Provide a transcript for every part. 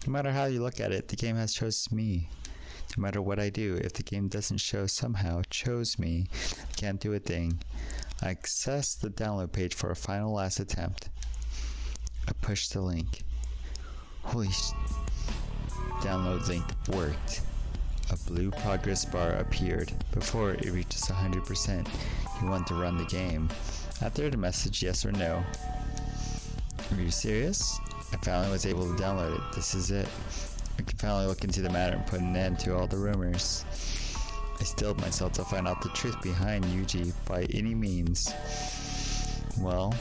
No matter how you look at it, the game has chosen me. No matter what I do, if the game doesn't somehow chose me, I can't do a thing. I access the download page for a final last attempt. I push the link. Holy download link worked. A blue progress bar appeared. Before it reaches 100%, you want to run the game. After the message yes or no. Are you serious? I finally was able to download it. This is it. I can finally look into the matter and put an end to all the rumors. I stilled myself to find out the truth behind Yuji by any means. Well,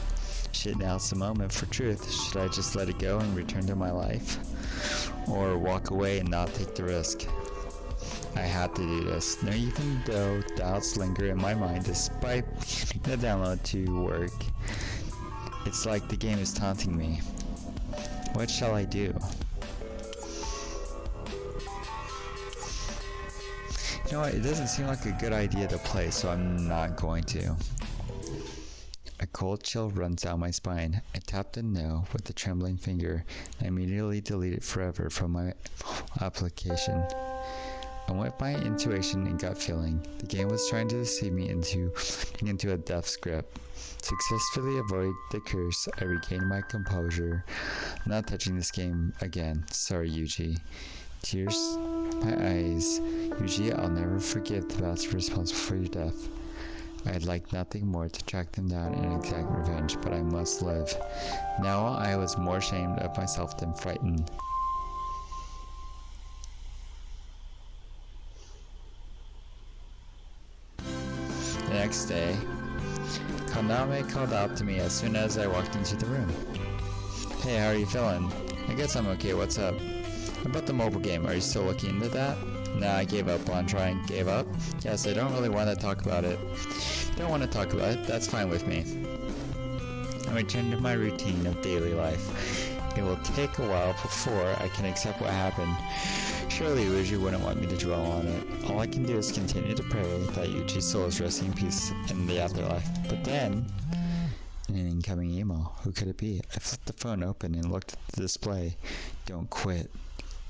shit, now's the moment for truth. Should I just let it go and return to my life? Or walk away and not take the risk? I had to do this. Now, even though doubts linger in my mind despite the download to work, it's like the game is taunting me. What shall I do? You know what, it doesn't seem like a good idea to play, so I'm not going to. A cold chill runs down my spine. I tap the no with a trembling finger and immediately delete it forever from my application. I went by intuition and gut feeling. The game was trying to deceive me into a death grip. To successfully avoid the curse, I regained my composure. I'm not touching this game again. Sorry, Yuji. Tears my eyes. Yuji, I'll never forgive the bastard responsible for your death. I'd like nothing more to track them down and exact revenge, but I must live. Now I was more ashamed of myself than frightened. The next day, Kaname called out to me as soon as I walked into the room. Hey, how are you feeling? I guess I'm okay, what's up? About the mobile game, are you still looking into that? Nah, I gave up on trying. Gave up? Yes, I don't really want to talk about it. If you don't want to talk about it, that's fine with me. I return to my routine of daily life. It will take a while before I can accept what happened. Surely Yuji wouldn't want me to dwell on it. All I can do is continue to pray that Yuji's soul is resting in peace in the afterlife. But then, an incoming email. Who could it be? I flipped the phone open and looked at the display. Don't quit.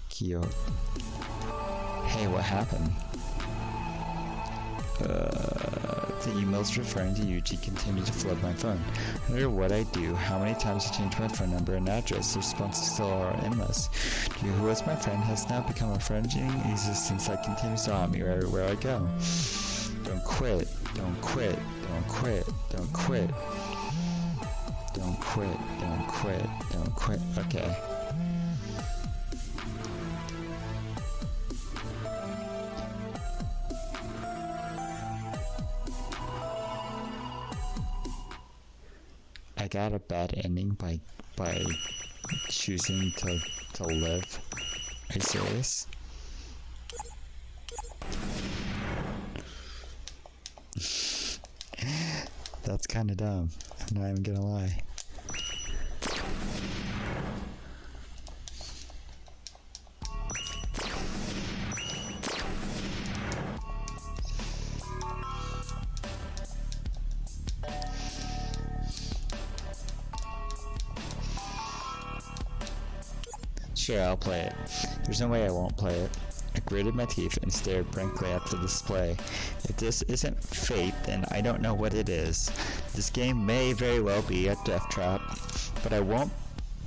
Kyo. Hey, what happened? The emails referring to Yuji continue to flood my phone. No matter what I do, how many times I change my phone number and address, the responses still are endless. You, who was my friend, has now become a friend-eating existence that continues to haunt me everywhere I go. Don't quit. Don't quit. Don't quit. Don't quit. Don't quit. Don't quit. Don't quit. Okay. I got a bad ending by choosing to live. Are you serious? That's kinda dumb. I'm not even gonna lie. Sure, I'll play it. There's no way I won't play it. I gritted my teeth and stared blankly at the display. If this isn't fate, then I don't know what it is. This game may very well be a death trap, but I won't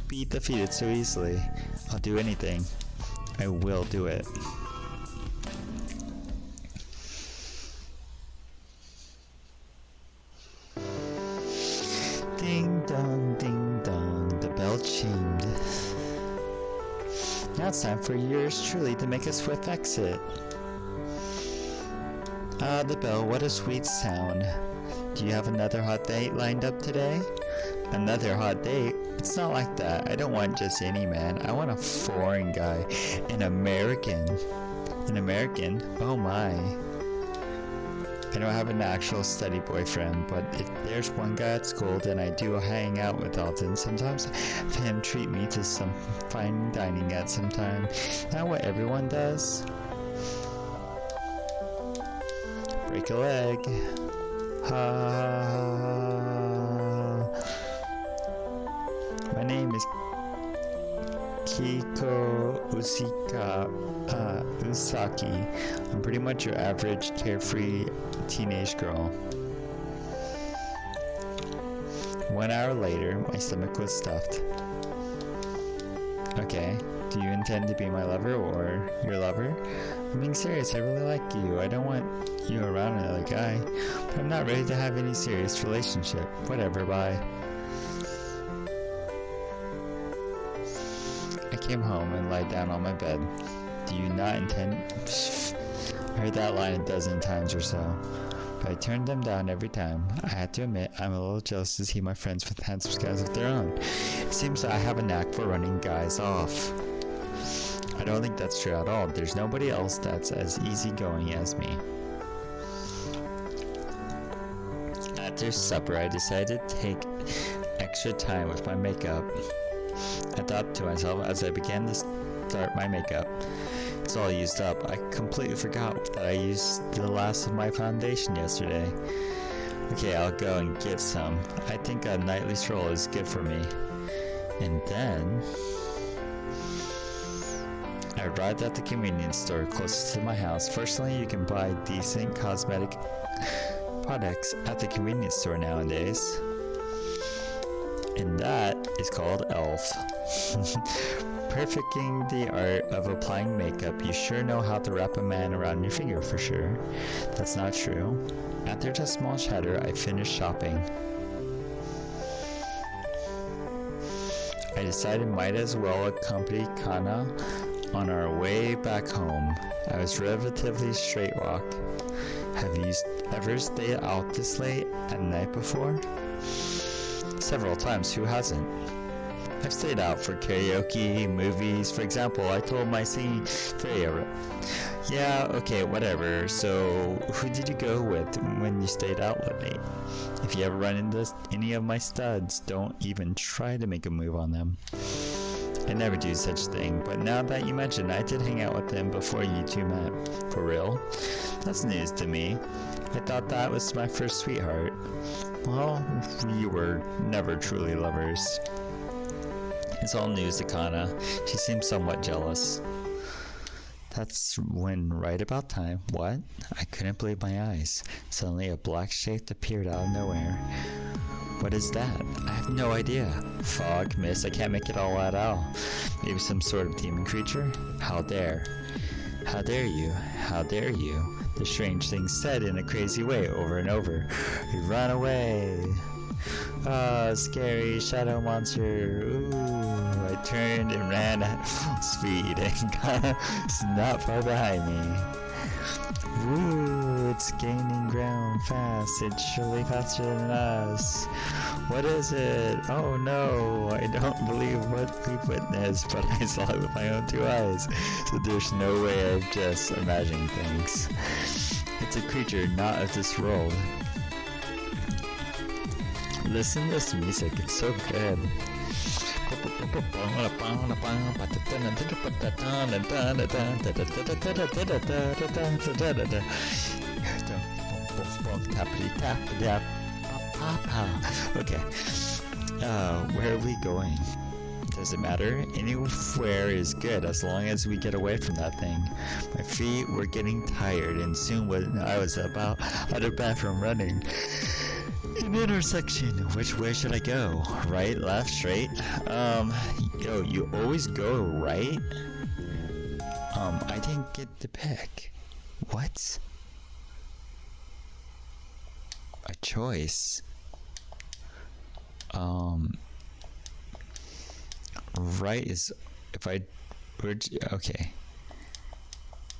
be defeated so easily. I'll do anything. I will do it. Ding dong, the bell chimed. Now it's time for yours truly to make a swift exit. Ah, the bell, what a sweet sound. Do you have another hot date lined up today? Another hot date? It's not like that. I don't want just any man. I want a foreign guy. An American. An American? Oh my. I don't have an actual steady boyfriend, but if there's one guy at school that I do hang out with often, sometimes have him treat me to some fine dining at some time. Not what everyone does. Break a leg. Ha. My name is Kiko Usaki. I'm pretty much your average carefree teenage girl. 1 hour later, my stomach was stuffed. Okay, do you intend to be my lover or your lover? I'm being serious, I really like you. I don't want you around another guy, but I'm not ready to have any serious relationship. Whatever, bye. I came home and lied down on my bed. Do you not intend... I heard that line a dozen times or so, but I turned them down every time. I had to admit, I'm a little jealous to see my friends with handsome guys of their own. It seems I have a knack for running guys off. I don't think that's true at all. There's nobody else that's as easygoing as me. After supper, I decided to take extra time with my makeup. I thought to myself as I began to start my makeup, it's all used up. I completely forgot that I used the last of my foundation yesterday. Okay, I'll go and get some. I think a nightly stroll is good for me. And then I arrived at the convenience store closest to my house. Fortunately, you can buy decent cosmetic products at the convenience store nowadays. And that is called e.l.f. Perfecting the art of applying makeup, you sure know how to wrap a man around your finger for sure. That's not true. After a small chatter, I finished shopping. I decided might as well accompany Kana on our way back home. I was relatively straight walk. Have you ever stayed out this late at night before? Several times, who hasn't? I've stayed out for karaoke, movies. For example, I told my singing favorite. Yeah, okay, whatever. So, who did you go with when you stayed out late? If you ever run into any of my studs, don't even try to make a move on them. I never do such a thing, but now that you mention, I did hang out with them before you two met. For real? That's news to me. I thought that was my first sweetheart. Well, you were never truly lovers. It's all news to Kana. She seems somewhat jealous. That's when right about time. What? I couldn't believe my eyes. Suddenly a black shape appeared out of nowhere. What is that? I have no idea. Fog, mist, I can't make it all out. Maybe some sort of demon creature? How dare? How dare you? How dare you? The strange thing said in a crazy way over and over. You run away. Ah, scary shadow monster. Ooh, I turned and ran at full speed and Kana is not far behind me. Ooh, it's gaining ground fast. It's surely faster than us. What is it? Oh no, I don't believe what we've witnessed, but I saw it with my own two eyes. So there's no way I'm just imagining things. It's a creature not of this world. Listen to this music, it's so good. Okay, where are we going? Does it matter? Anywhere is good as long as we get away from that thing. My feet were getting tired, and soon when I was about out of bed from running. An intersection. Which way should I go? Right, left, straight? Yo, you always go right? I didn't get to pick. What? A choice. Right is, if I, okay.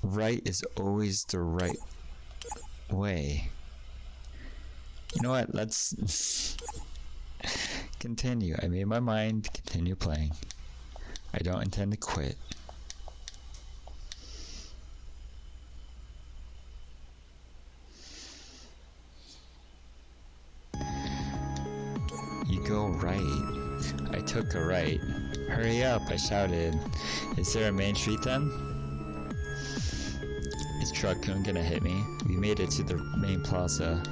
Right is always the right way. You know what, let's continue. I made my mind continue playing. I don't intend to quit. You go right. I took a right. Hurry up, I shouted. Is there a main street then? Is Truck-kun gonna hit me? We made it to the main plaza.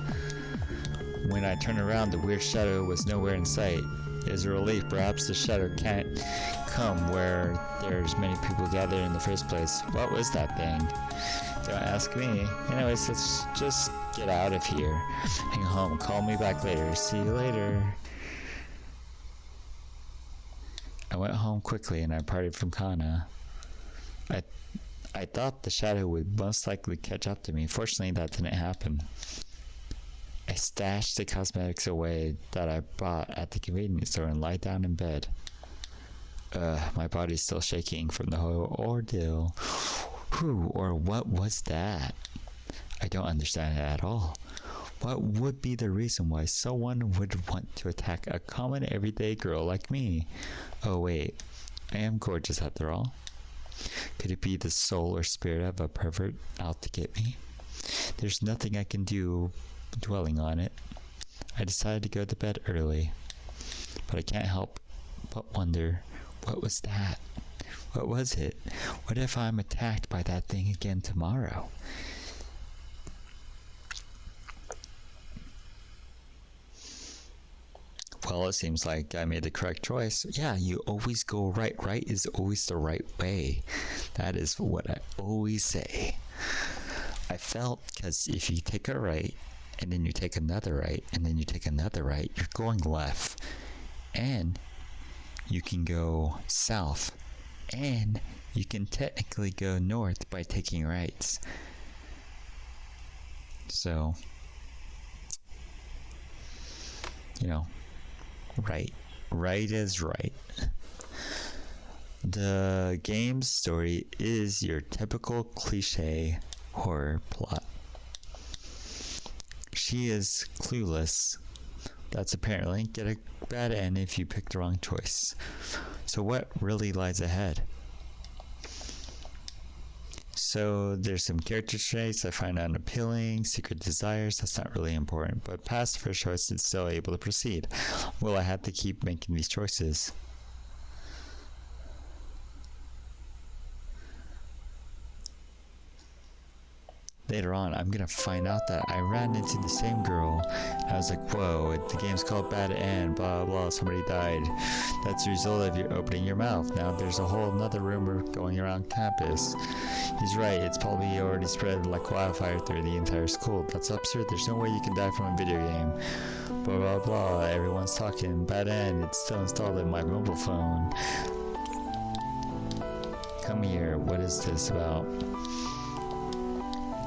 When I turned around, the weird shadow was nowhere in sight. It was a relief. Perhaps the shadow can't come where there's many people gathered in the first place. What was that thing? Don't ask me. Anyways, let's just get out of here. Hang home. Call me back later. See you later. I went home quickly and I parted from Kana. I thought the shadow would most likely catch up to me. Fortunately, that didn't happen. I stashed the cosmetics away that I bought at the convenience store and lied down in bed. My body's still shaking from the whole ordeal. Who or what was that? I don't understand it at all. What would be the reason why someone would want to attack a common everyday girl like me? Oh wait, I am gorgeous after all. Could it be the soul or spirit of a pervert out to get me? There's nothing I can do dwelling on it. I decided to go to bed early, but I can't help but wonder, what was that? What was it? What if I'm attacked by that thing again tomorrow? Well, it seems like I made the correct choice. Yeah, you always go right. Right is always the right way. That is what I always say. I felt, because if you take a right, and then you take another right, and then you take another right, you're going left. And you can go south. And you can technically go north by taking rights. So, you know, right is right. The game's story is your typical cliche horror plot. She is clueless. That's apparently get a bad end if you pick the wrong choice. So what really lies ahead? So there's some character traits I find unappealing, secret desires, that's not really important, but past the first choice is still able to proceed. Will I have to keep making these choices? Later on, I'm gonna find out that I ran into the same girl. I was like, whoa, the game's called Bad End, blah blah, somebody died. That's the result of you opening your mouth. Now there's a whole nother rumor going around campus. He's right, it's probably already spread like wildfire through the entire school. That's absurd, there's no way you can die from a video game. Blah blah blah, everyone's talking. Bad End, it's still installed in my mobile phone. Come here, what is this about?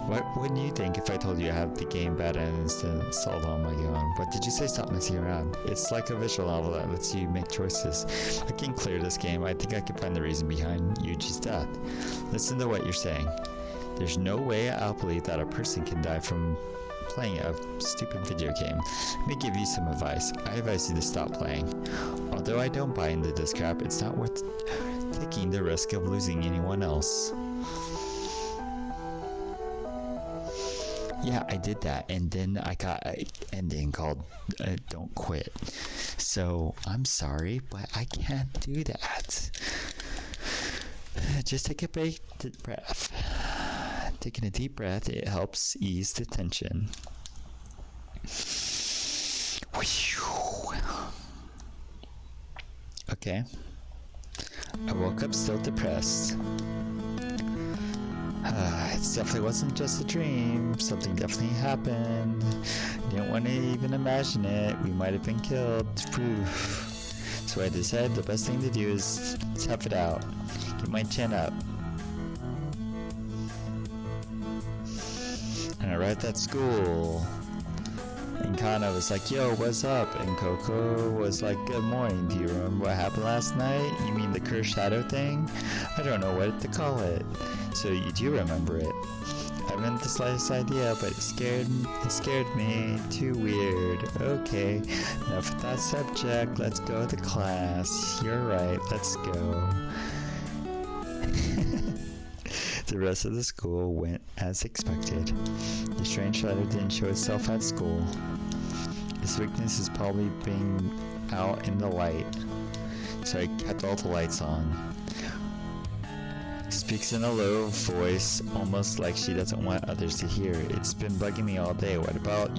What wouldn't you think if I told you I have the game Bad End installed on my phone? What did you say? Stop messing around. It's like a visual novel that lets you make choices. I can clear this game. I think I can find the reason behind Yuji's death. Listen to what you're saying. There's no way I'll believe that a person can die from playing a stupid video game. Let me give you some advice. I advise you to stop playing. Although I don't buy into this crap, it's not worth taking the risk of losing anyone else. Yeah, I did that, and then I got an ending called Don't Quit. So, I'm sorry, but I can't do that. Just take a deep breath. Taking a deep breath, it helps ease the tension. Okay. I woke up still depressed. It definitely wasn't just a dream. Something definitely happened. Didn't want to even imagine it. We might have been killed. Proof. So I decided the best thing to do is tough it out. Get my chin up. And I arrived at school. And Kana was like, yo, what's up? And Coco was like, good morning. Do you remember what happened last night? You mean the cursed shadow thing? I don't know what to call it. So you do remember it. I haven't the slightest idea, but it scared me. Too weird. Okay, enough of that subject. Let's go to class. You're right, let's go. The rest of the school went as expected. The strange shadow didn't show itself at school. Its weakness is probably being out in the light. So I kept all the lights on. Speaks in a low voice, almost like she doesn't want others to hear. It's been bugging me all day. What about,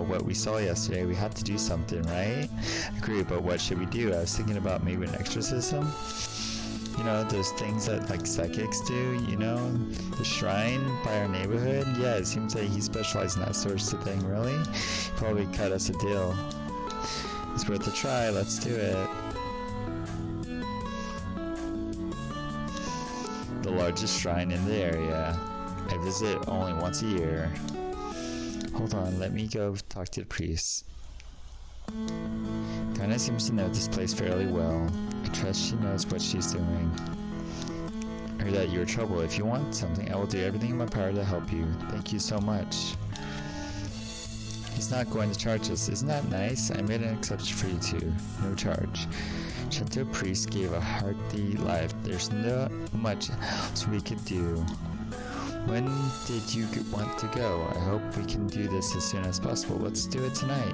what we saw yesterday? We have to do something, right? Agree, but what should we do? I was thinking about maybe an exorcism. Those things that like psychics do, the shrine by our neighborhood. Yeah, it seems like he specializes in that sort of thing, really. He'd probably cut us a deal. It's worth a try, let's do it. The largest shrine in the area. I visit only once a year. Hold on, let me go talk to the priest. Kinda seems to know this place fairly well. I trust she knows what she's doing. I heard that you're in trouble. If you want something, I will do everything in my power to help you. Thank you so much. He's not going to charge us. Isn't that nice? I made an exception for you too. No charge. Shinto priest gave a hearty life. There's not much else we could do. When did you want to go? I hope we can do this as soon as possible. Let's do it tonight.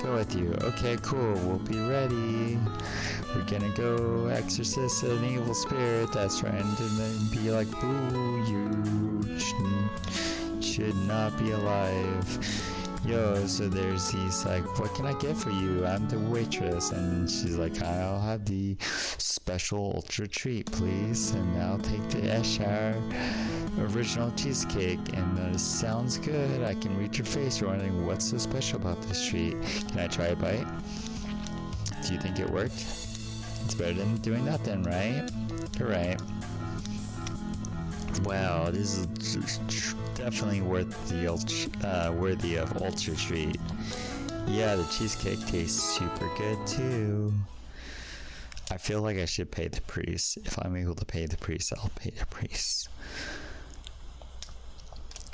Go with you. Okay, cool. We'll be ready. We're gonna go exorcise an evil spirit that's trying to be like, boo, you should not be alive. Yo, so there's these like, what can I get for you? I'm the waitress. And she's like, I'll have the special ultra treat, please. And I'll take the Escher original cheesecake. And sounds good. I can read your face. You're wondering, what's so special about this treat? Can I try a bite? Do you think it worked? It's better than doing nothing, right? You're right. Wow, this is definitely worthy of ultra treat. Yeah, the cheesecake tastes super good too. I feel like I should pay the priest. If I'm able to pay the priest, I'll pay the priest.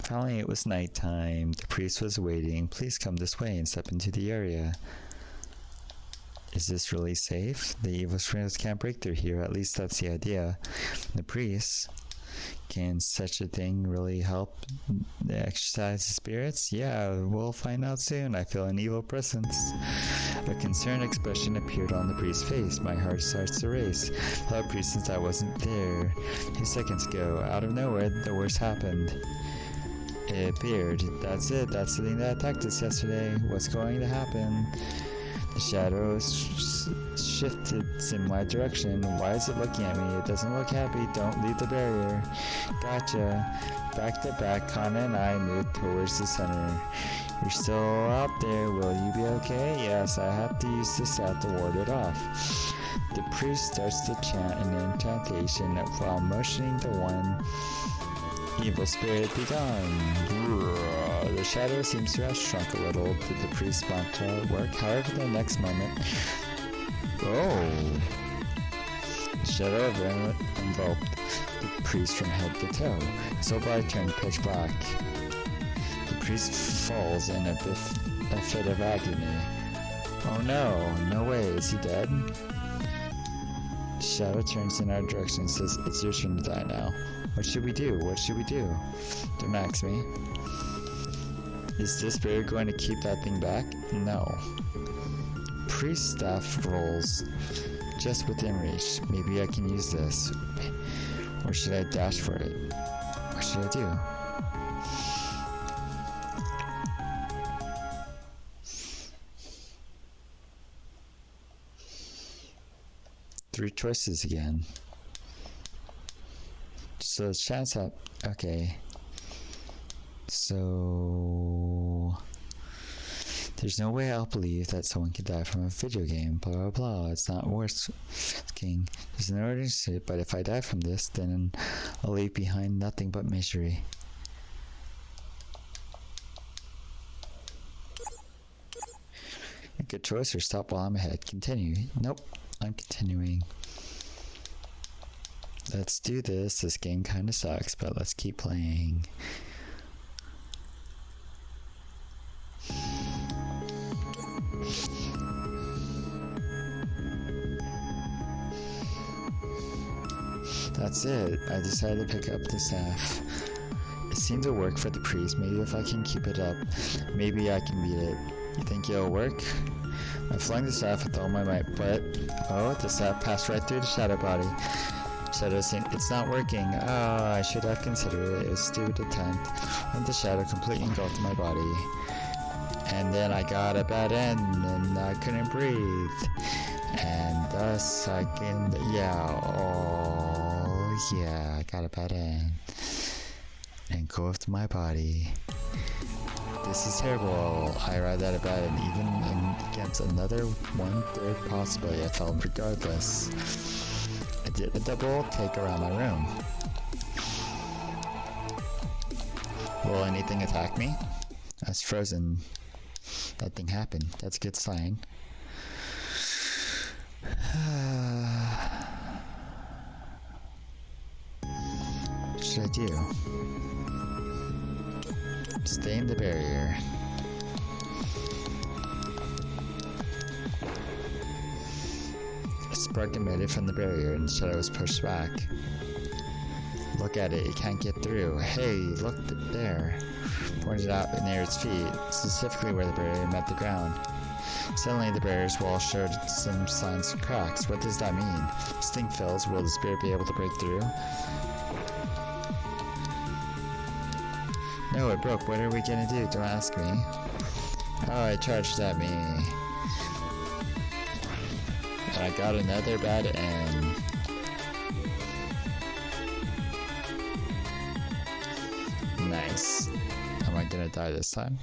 Finally, it was nighttime. The priest was waiting. Please come this way and step into the area. Is this really safe? The evil spirits can't break through here. At least that's the idea. The priest. Can such a thing really help exorcise the spirits? Yeah, we'll find out soon. I feel an evil presence. A concerned expression appeared on the priest's face. My heart starts to race. Hello, priest, since I wasn't there 2 seconds ago. Out of nowhere, the worst happened. It appeared. That's it. That's the thing that attacked us yesterday. What's going to happen? The shadow shifted in my direction. Why is it looking at me? It doesn't look happy. Don't leave the barrier. Gotcha. Back to back, Kana and I moved towards the center. You're still out there. Will you be okay? Yes, I have to use the staff to ward it off. The priest starts to chant an incantation while motioning the one evil spirit be gone. The shadow seems to have shrunk a little. Did the priest's mantra work? However, the next moment... Oh! The shadow enveloped the priest from head to toe. His whole body turned pitch black. The priest falls in a fit of agony. Oh no! No way! Is he dead? The shadow turns in our direction and says, it's your turn to die now. What should we do? What should we do? Don't ask me. Is this spirit going to keep that thing back? No. Priest staff rolls just within reach. Maybe I can use this. Or should I dash for it? What should I do? Three choices again. So chance up. Okay. So there's no way I'll believe that someone could die from a video game. Blah blah blah. It's not worth asking. There's no urgency, but if I die from this, then I'll leave behind nothing but misery. Make a choice or stop while I'm ahead. Continue. Nope. I'm continuing. Let's do this. This game kinda sucks, but let's keep playing. That's it. I decided to pick up the staff. It seemed to work for the priest. Maybe if I can keep it up, maybe I can beat it. You think it'll work? I flung the staff with all my might, but... Oh, the staff passed right through the shadow body. Shadow it's not working. Oh, I should have considered it. It was a stupid attempt. And the shadow completely engulfed my body. And then I got a bad end and I couldn't breathe. And thus I can, I got a bad end. Engulfed my body. This is terrible. I arrived at a bad end. Even against another 1/3 possibility, I felt regardless. I did a double take around my room. Will anything attack me? I was frozen. Nothing happened. That's a good sign. What should I do? Stay in the barrier. A spark emitted from the barrier and the shadow was pushed back. Look at it, it can't get through. Hey, look there. Pointed out near its feet, specifically where the barrier met the ground. Suddenly the barrier's wall showed some signs of cracks. What does that mean? Stink fills, will the spirit be able to break through? No, it broke. What are we gonna do? Don't ask me. Oh, it charged at me. And I got another bad end. Nice. Am I gonna die this time?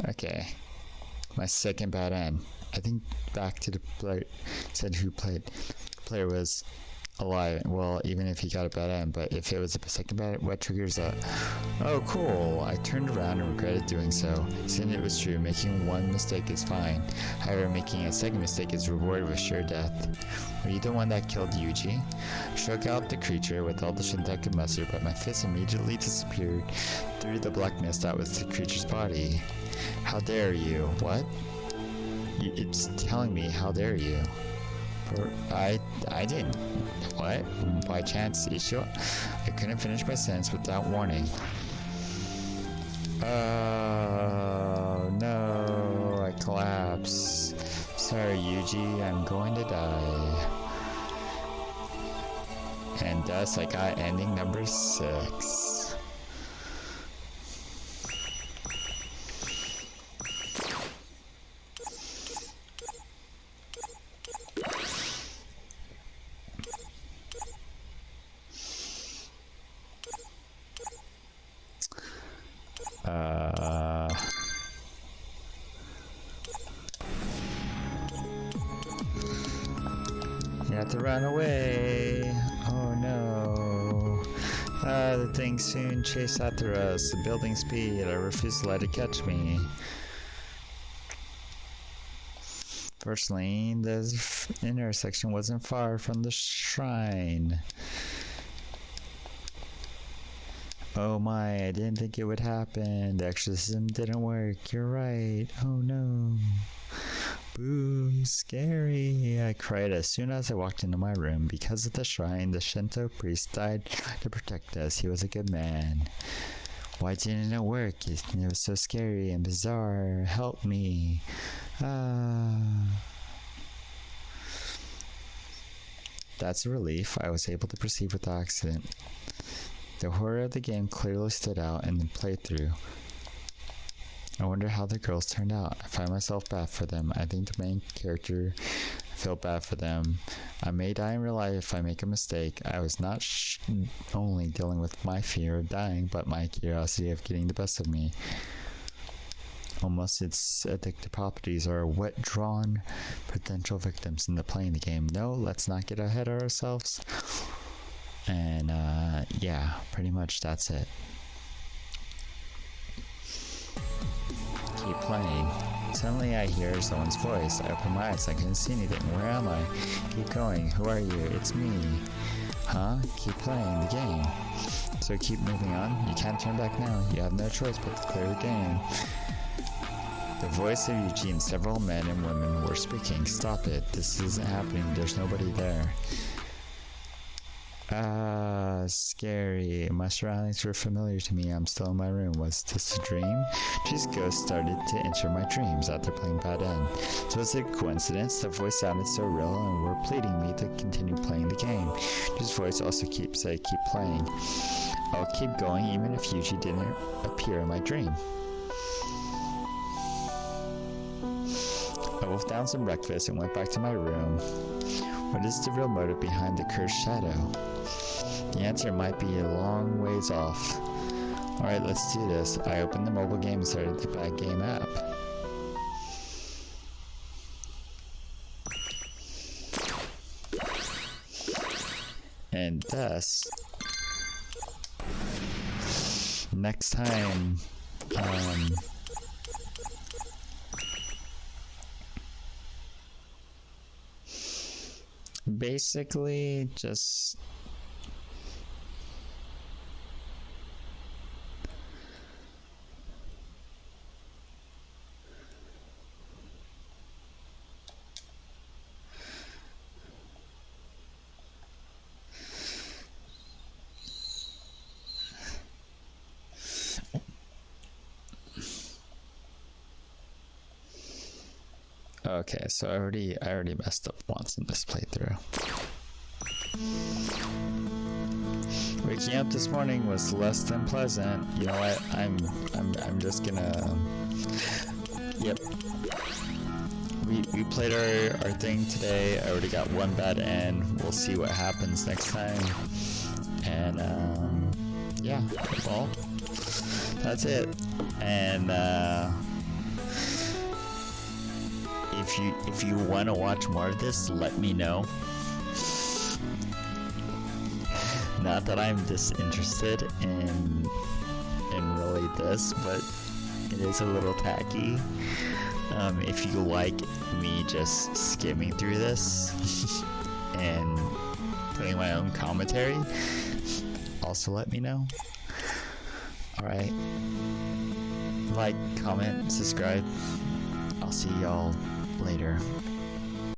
Okay. My second bad end. I think back to the player said who played. The player was alive. Well, even if he got a bad end, but if it was a second bad, what triggers that? Oh, cool. I turned around and regretted doing so. Since it was true, making one mistake is fine. However, making a second mistake is rewarded with sure death. Were you the one that killed Yuji? I shook out the creature with all the strength I could muster, but my fist immediately disappeared through the black mist that was the creature's body. How dare you? What? It's telling me, how dare you? I didn't. What? By chance issue? I couldn't finish my sentence without warning. Oh no, I collapsed. Sorry, Yuji, I'm going to die. And thus I got ending number 6. You have to run away. Oh no. The thing soon chased after us. The building speed. I refuse to let it catch me. Fortunately, the intersection wasn't far from the shrine. Oh my, I didn't think it would happen. The exorcism didn't work. You're right. Oh no. Boo, scary. I cried as soon as I walked into my room. Because of the shrine, the Shinto priest died to protect us. He was a good man. Why didn't it work? It was so scary and bizarre. Help me. That's a relief. I was able to proceed without accident. The horror of the game clearly stood out in the playthrough. I wonder how the girls turned out. I find myself bad for them. I think the main character, I feel bad for them. I may die in real life if I make a mistake. I was not only dealing with my fear of dying, but my curiosity of getting the best of me. Almost its addictive properties are what drawn potential victims into playing the game. No, let's not get ahead of ourselves. And yeah, pretty much that's it. Keep playing. Suddenly I hear someone's voice. I open my eyes. I couldn't see anything. Where am I? Keep going. Who are you? It's me. Huh? Keep playing the game. So keep moving on. You can't turn back now. You have no choice but to clear the game. The voice of Eugene, several men and women were speaking. Stop it. This isn't happening. There's nobody there. Scary. My surroundings were familiar to me. I'm still in my room. Was this a dream? These ghosts started to enter my dreams after playing Bad End. So was it a coincidence? The voice sounded so real and were pleading me to continue playing the game. His voice also said, keep playing. I'll keep going even if Yuji didn't appear in my dream. I wolfed down some breakfast and went back to my room. What is the real motive behind the cursed shadow? The answer might be a long ways off. Alright, let's do this. I opened the mobile game and started the Bad Game app. And thus, next time, basically just okay, so I already messed up once in this playthrough. Waking up this morning was less than pleasant. You know what? I'm just gonna. Yep. We played our thing today. I already got one bad end. We'll see what happens next time. And yeah. Well, that's it. And if you want to watch more of this, let me know. Not that I'm disinterested in really this, but it is a little tacky. If you like me just skimming through this and putting my own commentary, also let me know. Alright. Like, comment, subscribe. I'll see y'all later.